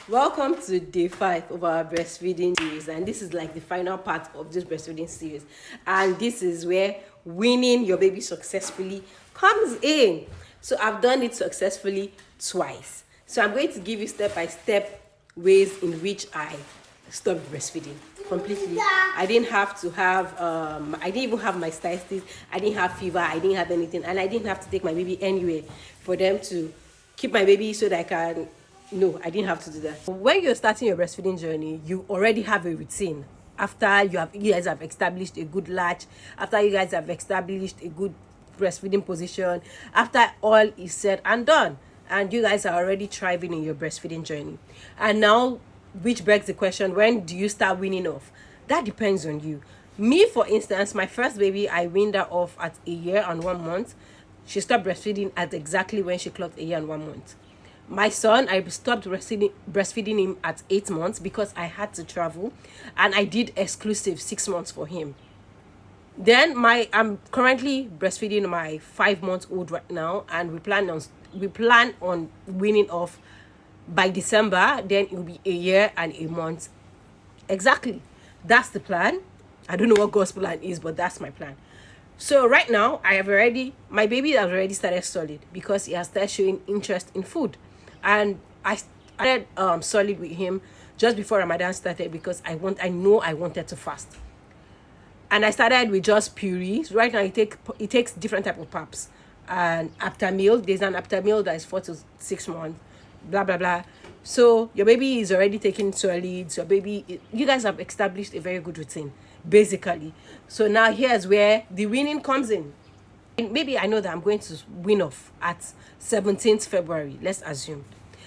Welcome to day 5 of our breastfeeding series, and this is like the final part of this breastfeeding series. And this is where weaning your baby successfully comes in. So I've done it successfully twice. So I'm going to give you step-by-step ways in which I stopped breastfeeding completely. I didn't have to have I didn't even have my cystitis, I didn't have fever, I didn't have anything, and I didn't have to take my baby anywhere for them to keep my baby so that I can. No, I didn't have to do that. When you're starting your breastfeeding journey, you already have a routine. After you guys have established a good latch, after you guys have established a good breastfeeding position, after all is said and done, and you guys are already thriving in your breastfeeding journey. And now, which begs the question, when do you start weaning off? That depends on you. Me, for instance, my first baby, I weaned her off at a year and 1 month. She stopped breastfeeding at exactly when she clocked a year and 1 month. My son, I stopped breastfeeding him at 8 months because I had to travel, and I did exclusive 6 months for him. Then I'm currently breastfeeding my 5-month-old right now, and we plan on weaning off by December. Then it will be a year and a month. Exactly. That's the plan. I don't know what God's plan is, but that's my plan. So right now, my baby has already started solid because he has started showing interest in food. And I started solid with him just before Ramadan started because I know I wanted to fast. And I started with just purees. Right now, it takes different type of paps. And after meal, there's an after meal that is 4 to 6 months, blah, blah, blah. So your baby is already taking solids. You guys have established a very good routine, basically. So now here's where the weaning comes in. Maybe I know that I'm going to wean off at 17th February, let's assume.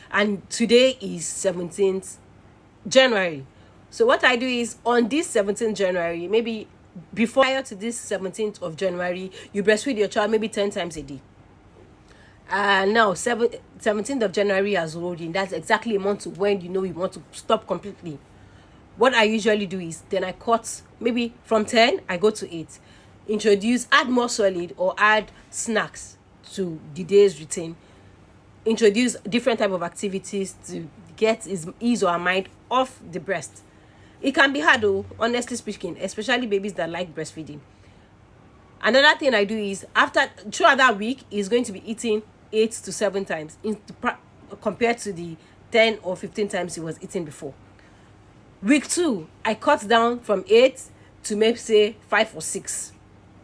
And today is 17th January. So what I do is on this 17th January, maybe prior to this 17th of January, you breastfeed your child maybe 10 times a day. And now 17th of January has rolled in. That's exactly a month to when you want to stop completely. What I usually do is then I cut maybe from 10, I go to 8. Add more solid or add snacks to the day's routine. Introduce different type of activities to get ease or mind off the breast. It can be hard though, honestly speaking, especially babies that like breastfeeding. Another thing I do is throughout that week is going to be eating 8 to 7 times compared to the 10 or 15 times he was eating before. Week 2, I cut down from 8 to maybe say 5 or 6.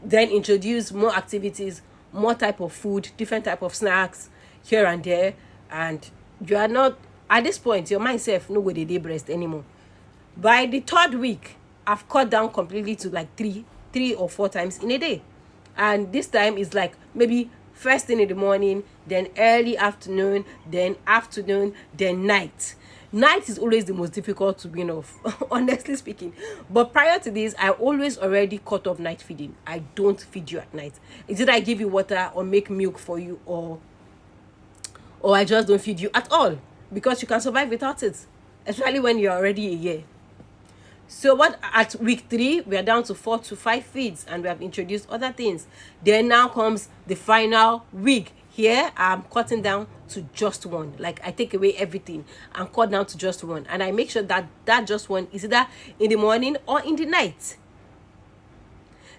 Then introduce more activities, more type of food, different type of snacks here and there. And you are not, at this point, your mindset no go dey breast anymore. By the 3rd week, I've cut down completely to like 3 or 4 times in a day. And this time is like maybe first thing in the morning, then early afternoon, then night. Night is always the most difficult to wean off, honestly speaking. But prior to this, I always already cut off night feeding. I don't feed you at night. It's either I give you water or make milk for you, or I just don't feed you at all, because you can survive without it, especially when you're already a year. So at week 3, we are down to 4 to 5 feeds, and we have introduced other things. Then now comes the final week. Here, I'm cutting down to just 1. Like, I take away everything and cut down to just 1. And I make sure that just 1 is either in the morning or in the night.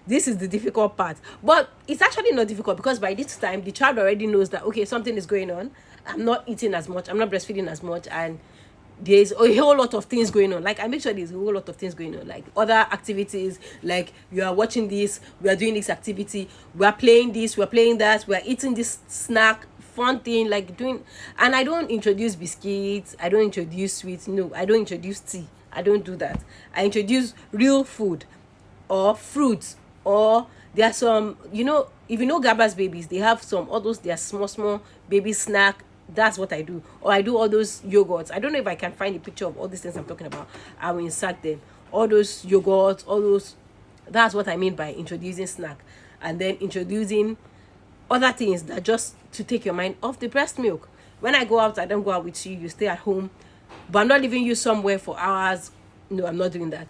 This is the difficult part. But it's actually not difficult, because by this time, the child already knows that, okay, something is going on. I'm not eating as much. I'm not breastfeeding as much. And there's a whole lot of things going on. Like, I make sure there's a whole lot of things going on, like other activities, like you are watching this, we are doing this activity, we are playing this, we are playing that, we are eating this snack, fun thing, like doing. And I don't introduce biscuits, I don't introduce sweets, no, I don't introduce tea, I don't do that. I introduce real food or fruits, or there are some, if you know Gaba's babies, they have all those, they are small baby snack. That's what I do. Or I do all those yogurts. I don't know if I can find a picture of all these things I'm talking about. I will insert them. All those yogurts, that's what I mean by introducing snack. And then introducing other things that just to take your mind off the breast milk. When I go out, I don't go out with you. You stay at home. But I'm not leaving you somewhere for hours. No, I'm not doing that.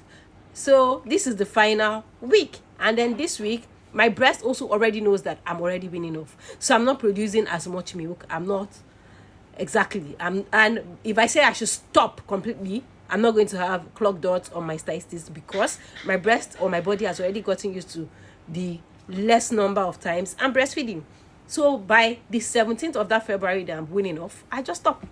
So this is the final week. And then this week, my breast also already knows that I'm already weaning off. So I'm not producing as much milk. I'm not Exactly. And if I say I should stop completely, I'm not going to have clock dots on my statistics, because my breast or my body has already gotten used to the less number of times I'm breastfeeding. So by the 17th of that February that I'm weaning off, I just stop.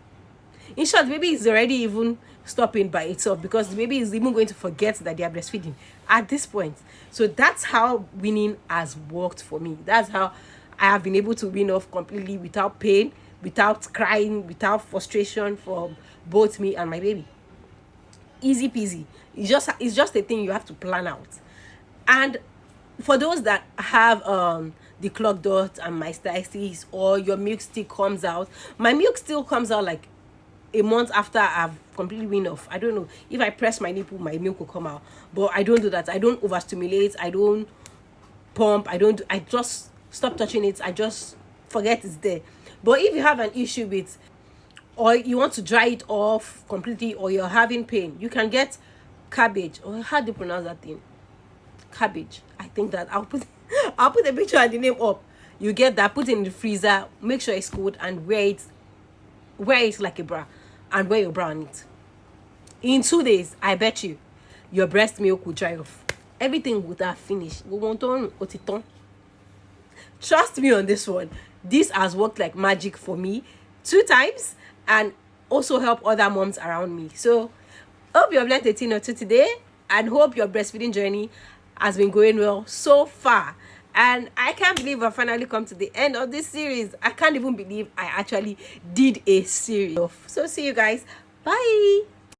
In short, maybe it's already even stopping by itself, because maybe it's even going to forget that they are breastfeeding at this point. So that's how weaning has worked for me. That's how I have been able to wean off completely without pain, without crying, without frustration for both me and my baby. Easy peasy. It's just a thing you have to plan out. And for those that have the clock dot and mastitis, or your milk still comes out, my milk still comes out like a month after I've completely weaned off. I don't know, if I press my nipple, my milk will come out, but I don't do that. I don't overstimulate, I don't pump, I just stop touching it. I just forget it's there. But if you have an issue with, or you want to dry it off completely, or you're having pain, you can get cabbage, or how do you pronounce that thing? Cabbage. I think that I'll put a picture and the name up. You get that, put it in the freezer, make sure it's cold, and wear it like a bra, and wear your bra on it. In 2 days, I bet you your breast milk will dry off. Everything would have finished. Trust me on this one. This has worked like magic for me 2 times, and also help other moms around me. So hope you have learned a thing or two today, and hope your breastfeeding journey has been going well so far. And I can't believe I finally come to the end of this series. I can't even believe I actually did a series. So see you guys. Bye.